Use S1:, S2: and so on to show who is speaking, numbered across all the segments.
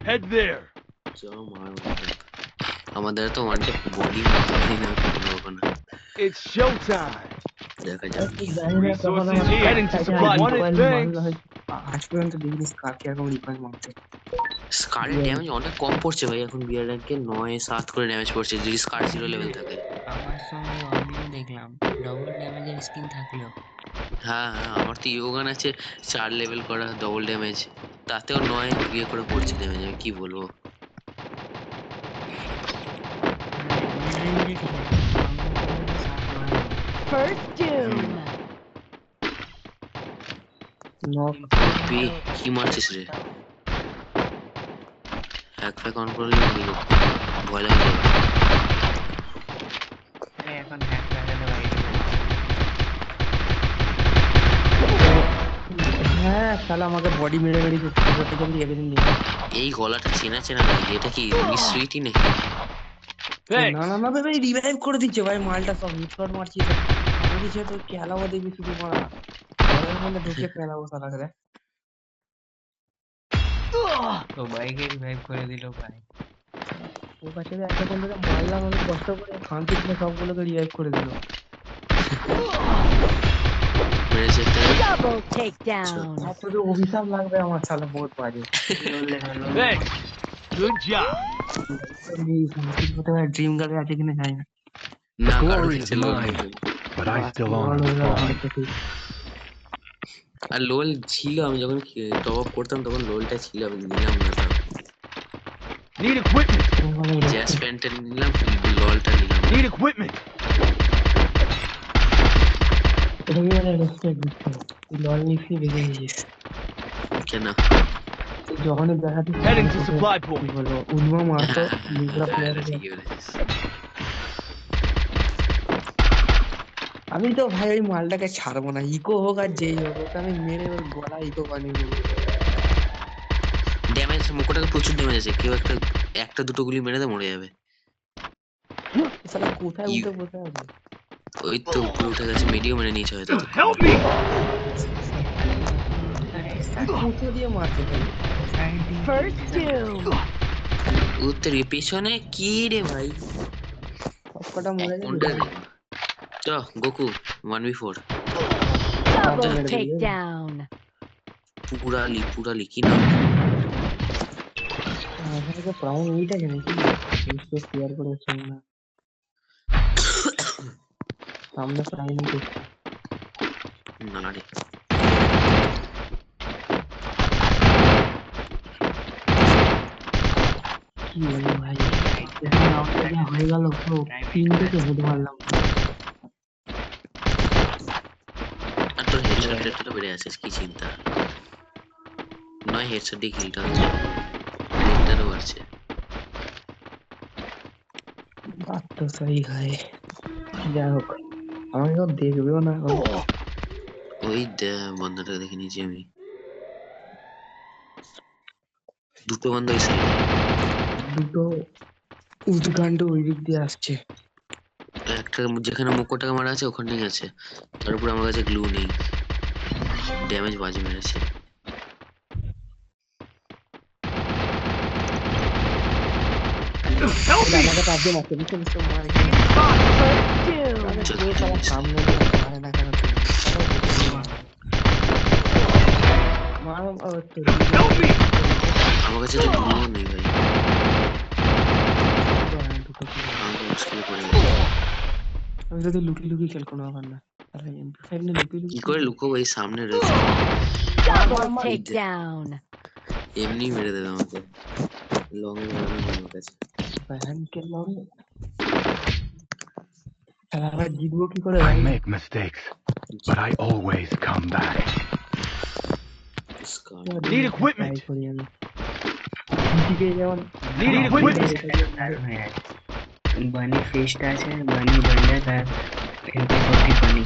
S1: Head there.
S2: চলো মার আমাদের তো ওয়ানটা বডি মারতে পারি না কখনো না।
S1: It's showtime.
S2: দেখা যাক।
S3: জানি না তখন
S1: Resources
S3: আমার
S1: here. Heading to supply point.
S3: Recoil
S1: Thanks.
S3: মারলো হয়তো। আজ পর্যন্ত দেখিনি স্কার কিরকম রিকয়েল মারতে।
S2: স্কারের ড্যামেজ অনেক কম পড়ছে ভাই এখন বিয়ার র্যাঙ্কে 9-7 করে ড্যামেজ পড়ছে যদি স্কার 0 লেভেল থাকে।
S4: আমার সঙ্গে অনেকদিন দেখলাম ডবল ড্যামেজের স্কিন থাকলেও।
S2: হ্যাঁ হ্যাঁ আমার তো ইয়োগান আছে 4 লেভেল করা ডবল ড্যামেজ, তাতেও 9 ইয়ে করে পড়ছে ড্যামেজ। আমি কি বলবো।
S4: মিড রেঞ্জে ঠিক আছে,
S5: First doom.
S3: নক
S2: কি মারছিস রে? হ্যাক ফ্যাক অন করলে নিলো ভয় লাগে যাবে।
S4: এখন হ্যাক লাগালে বাইরে
S3: হ্যাঁ শালা আমাকে বডি মেরে মেরে দিচ্ছে যত জলদি এভরিথিং নিয়ে।
S2: এই গলাটা চেনা চেনা লাগে, এটা কি সুইটি নাকি?
S1: Thanks.
S3: না না না ভাই রিভাইভ করে দিচ্ছে ভাই মালটা সব হেডশট মারছি তো আমি দিচ্ছে তো খেলাবো দেখবি শুধু মারা ঘরের মধ্যে ঢুকে খেলাবো শালাকে রে।
S4: তো বাইকে রিভাইভ করে দিল ভাই।
S3: ও কাছে এতক্ষণ ধরে মারলাম আমি কষ্ট করে শান্তি করে সবগুলোকে রিভাইভ করে দিল।
S2: মেরেছে একটা।
S5: Double takedown.
S3: আপনাদের অভিশাপ লাগবে আমার শালা বহুত বাজে।
S1: Thanks. Good job.
S3: হতে পারে ড্রিম গার্ডে আছে কিনা জানি না।
S2: না কারো
S1: Glory is
S2: ছিল
S1: mine, but I still honor the fallen.
S2: আর লোল ছিল, আমি যখন টপ আপ করতাম তখন লোলটা ছিল, আমি নিলাম না তাও।
S1: Need equipment.
S2: জ্যাস প্যান্টটা নিলাম, ললটা নিলাম।
S1: Need equipment.
S3: এটা কি মানে রেসপেক্ট দিচ্ছে লল নিচ্ছি বেঁচে গেছিস
S2: কেন?
S3: যখনই দেখাচ্ছি
S1: Heading to supply
S3: কি
S1: point.
S3: বলবো উন্মা মারতো
S2: হ্যাঁ,
S3: দুসরা প্লেয়ার
S2: এটা ঠিকই বলেছিস।
S3: আমি তো ভাই ওই মালটাকে ছাড়বো না ইকো হোক আর যেই হোক ওকে আমি মেরে ওর গলা ইকো বানিয়ে দেবো।
S2: ড্যামেজ মুখটাকে প্রচুর ড্যামেজ আছে, কেউ একটা দুটো গুলি মেরে দে মরে যাবে।
S3: শালা কোথায়
S2: ইউ,
S3: উঠে বসে আছে
S2: ওই তো উপরে উঠে গেছে, মেডিও মেরে নিয়েছে হয়তো।
S1: Help me.
S3: কোথা দিয়ে মারছে ভাই
S5: First doom.
S2: উত্তর পেছনে কি রে ভাই?
S3: সবকটা মরে
S2: কোনটা
S3: যাবে
S2: রে? চ গোকু 1v4
S5: Double takedown.
S2: পুরালি কি নাম?
S3: আমাকে প্রাউন এইটা কেন কি ইনস্টো শেয়ার করেছে না সামনে প্রাউন দেখছি
S2: না রে
S3: কি বলবো ভাই এখন আমাকে যা হয়ে গেল তো তিন থেকে হেড মারলাম
S2: আর তোর হেডশট রেটটা বেড়ে আছে, কি চিন্তা নয়, হেডশট দিয়ে কিলটা হচ্ছে, রেটটারও বাড়ছে।
S3: बात तो सही है যাই হোক আমাকে কেউ দেখবেও না এখন
S2: ওই বন্ধটা দেখে নিয়েছি আমি, দুটো বন্ধ ওই সাইডে,
S3: দুটো উদ্গান্ড ওই দিক দিয়ে আসছে
S2: একটা যেখানে মুকুটটাকে মারা আছে ওখানেই আছে, তার উপর আমার কাছে গ্লু নেই, ড্যামেজ বাজে মেরেছে।
S1: Help me.
S3: আমাকে তার দিয়ে মারছে বুঝতে বুঝতে মারে
S5: First doom.
S3: সামনে মারে না কেন মার
S1: Help me.
S2: আমার কাছে তো গ্লুও নেই ভাই, আমাকে মুশকিলে পড়ে গেছে।
S3: আমি যদি লুকি লুকি খেল কোনো ব্যাপার না তাহলে এমপি5 নিয়ে লুকি লুকি
S2: কি করে লুকোবো, এই সামনে রয়েছে,
S5: Double takedown.
S2: এমনি মেরে দেবে আমাকে, লং এ মেরে দেবে আমার কাছে।
S3: ভ্যান খেললাম খেলা জিতবো কি করে ভাই
S1: I make mistakes, but I always come back. Need equipment.
S3: Try করি আমি দিকে যেমন
S1: Need equipment.
S4: বানি ফেস্ট আছে, বানি বান্ডার আর MP40 বানি।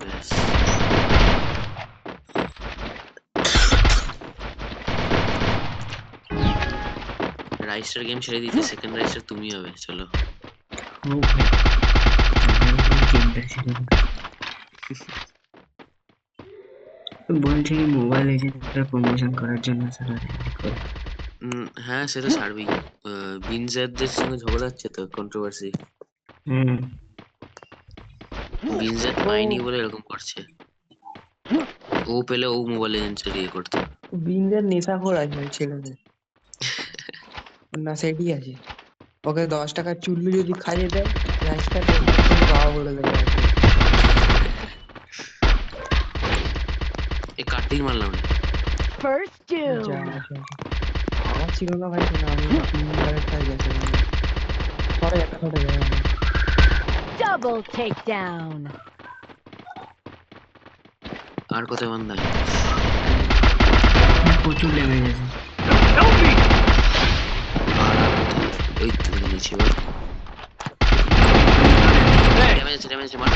S2: ব্যাস রাইস্টার গেম ছেড়ে দিতে, সেকেন্ড রাইস্টার তুমি হবে, চলো।
S4: ও ভাই বলছে কি মোবাইল এজেন্টের প্রমোশন করার জন্য স্যার
S2: হ্যাঁ সে তো ছাড়বেই। বিনজারদের সঙ্গে ঝগড়া হচ্ছে তো, কন্ট্রোভার্সি। বিনজার পায়নি বলে এরকম করছে। ও পেলে ও মোবাইল এজেন্সি ইয়ে করতো।
S3: বিঞ্জের নেশাখোর আছে ওই ছেলেদের, ওর না সেটি আছে। ওকে 10 টাকার চুল্লু যদি খাইয়ে দেয় রাইস কাটে, বাবা বলে দেবে ওকে।
S2: এ কাটিং মারলাম রে।
S5: First
S3: যা
S5: doom.
S3: যা। আমার ছিল না ভাই, শোনা আমি 3 মিনিটের গেছে সরে একটা সরে যায় আমার।
S5: Double takedown.
S2: আর কোথায় বান্ধা?
S4: প্রচুর ড্যামেজ আছে।
S1: Help me!
S2: ওই তো নিচে বল।
S1: Thanks.
S2: ড্যামেজ মার।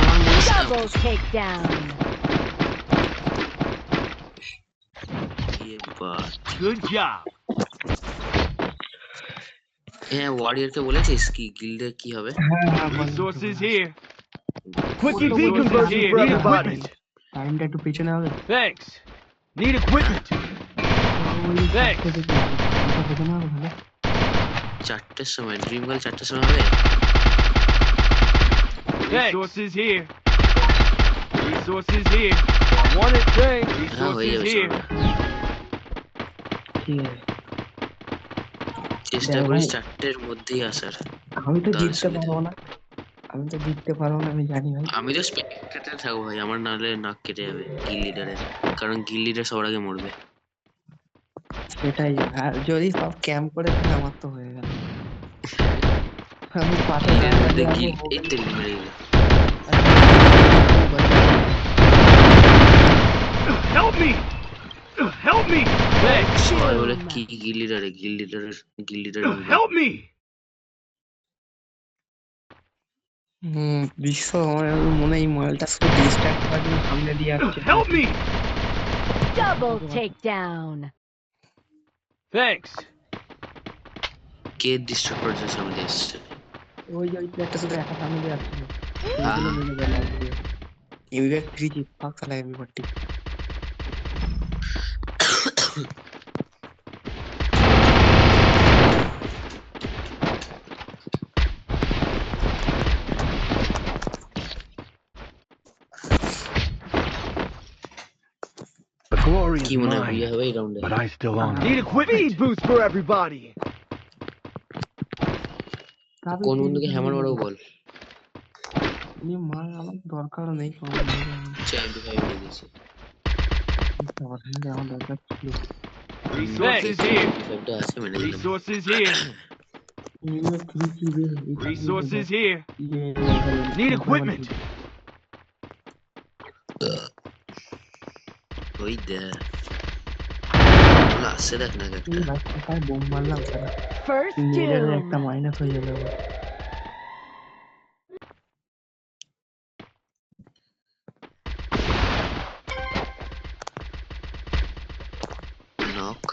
S2: আমার মরিস না।
S5: Double takedown.
S2: ইয়ে বাট।
S1: Good job.
S2: হ্যাঁ ওয়ারিয়রকে বলেছিস কি গিল্ডে কি হবে?
S1: Resources here.
S3: Quick
S1: Quick
S3: EV conversion
S1: here.
S3: for
S1: Need
S3: everybody.
S1: equipment.
S3: টাইমটা একটু পেছনে হবে।
S1: Thanks. Need equipment. Thanks.
S3: পেছনে হবে ভালো।
S2: 4টের সময় ড্রিম গার্ল 4টের সময় হবে।
S1: Resources here. Resources here. I want it, thanks.
S2: হ্যাঁ হয়ে
S1: Resources
S2: যাবে
S1: here.
S2: সময়।
S3: ঠিক আছে।
S2: চেষ্টা
S3: দেখো
S2: করিস
S3: ভাই,
S2: 4টের মধ্যেই আসার।
S3: আমি তো
S2: তাহলে
S3: জিততে
S2: সুবিধা।
S3: পারবো না, আমি তো জিততে পারবো না, আমি জানি ভাই।
S2: আমি তো স্পেক্টেটর থাকবো ভাই, আমার নাহলে নাক কেটে যাবে গিল লিডারের, কারণ গিল লিডার সবার আগে মরবে।
S3: সেটাই, আর যদি সব ক্যাম্প করে থাকে আমার তো হয়ে গেল। আমি পাশে
S2: গিল
S3: গান
S2: লিডার
S3: বাজিয়ে
S2: গিল
S3: আসবো,
S2: এই তেল মেরে গেল।
S1: Help me! Help me! Thanks.
S2: সবাই বলে কি গিল লিডারের
S1: Help me!
S3: বিশ্ব আমার মনে হয় এই মালটা শুধু ডিস্ট্রাক্ট করার জন্য সামনে দিয়ে আসছে।
S1: Help me!
S5: Double takedown.
S1: Thanks.
S2: কে ডিস্ট্রাক্ট করেছে সামনে এসছে।
S3: ওই যে ওই প্লেটটা শুধু একা সামনে দিয়ে আসছিল,
S2: হ্যাঁ
S3: এইগুলো মেরে গেল আজকে। ইউএস 3 ফাঁক চালা এমনি।
S1: The glory is
S2: কি মনে হয়
S1: mine,
S2: বিয়ে হবে এই রাউন্ডে?
S1: but I still own it. Need equipment. Speed boost for everybody.
S2: কোন বন্ধুকে হ্যামার মারবো বল।
S3: মার আমার দরকার নেই,
S2: MP5 মেরে দিয়েছি।
S3: আমার দরকার ছিল।
S1: Resources here.
S2: MP5টা আছে মেরে দিলাম।
S1: Resources here. Resources here. Need equipment.
S2: ওই দেখ আসছে দেখ না একটা।
S3: বোম মারলাম সারা
S5: First
S3: একটা
S5: doom.
S3: মাইনাস হয়ে যাবে।
S2: নক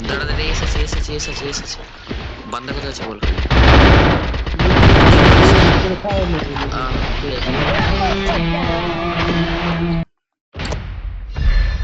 S2: দাঁড়া দাঁড়া এসেছে বান্দা কোথায় আছে বল।
S3: কোথাও নেই।
S2: ঠিক আছে।